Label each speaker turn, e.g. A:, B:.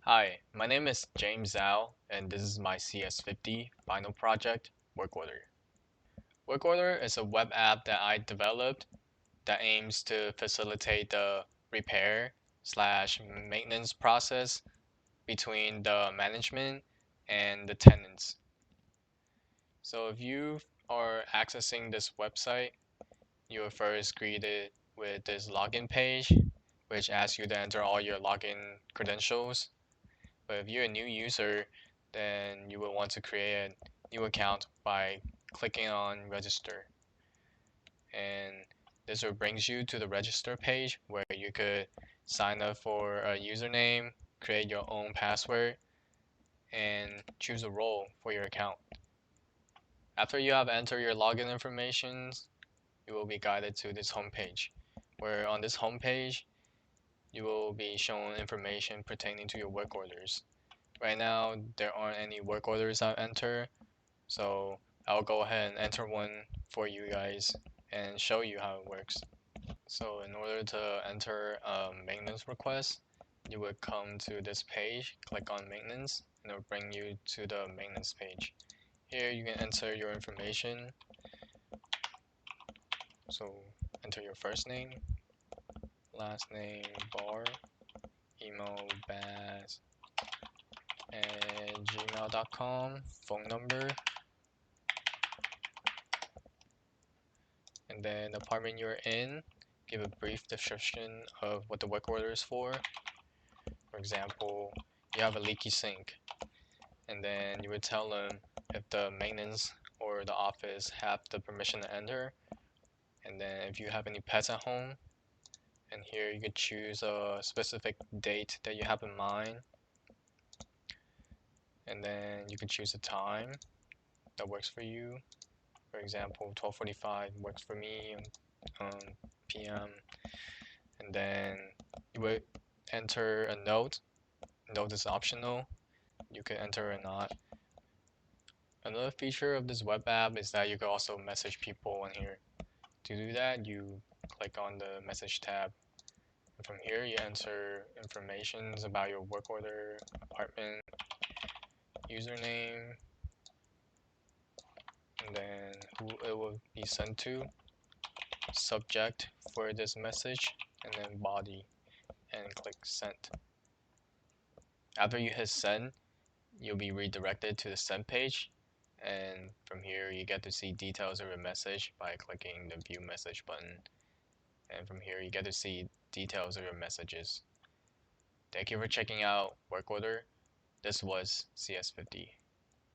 A: Hi, my name is James Zhou, and this is my CS50 final project, Work Order. Work Order is a web app that I developed that aims to facilitate the repair slash maintenance process between the management and the tenants. So if you are accessing this website, you are first greeted with this login page, which asks you to enter all your login credentials. But if you're a new user, then you will want to create a new account by clicking on register. And this will brings you to the register page where you could sign up for a username, create your own password, and choose a role for your account. After you have entered your login information, you will be guided to this homepage, where on this homepage, you will be shown information pertaining to your work orders. Right now, there aren't any work orders I've entered, so I'll go ahead and enter one for you guys and show you how it works. So in order to enter a maintenance request, you would come to this page, click on maintenance, and it will bring you to the maintenance page. Here you can enter your information. So enter your first name, last name, bar, email, baz@gmail.com, phone number, and then the apartment you're in, give a brief description of what the work order is for. For example, you have a leaky sink, and then you would tell them if the maintenance or the office have the permission to enter, and then if you have any pets at home, and here you could choose a specific date that you have in mind, and then you could choose a time that works for you. For example, 12:45 works for me, PM, and then you would enter a note. Note is optional. You can enter or not. Another feature of this web app is that you can also message people in here. To do that, you click on the message tab. And from here, you enter information about your work order, apartment, username, and then who it will be sent to, subject for this message, and then body, and click send. After you hit send, you'll be redirected to the send page, and from here you get to see details of your message by clicking the view message button, and from here you get to see details of your messages. Thank you for checking out Work Order. This was CS50.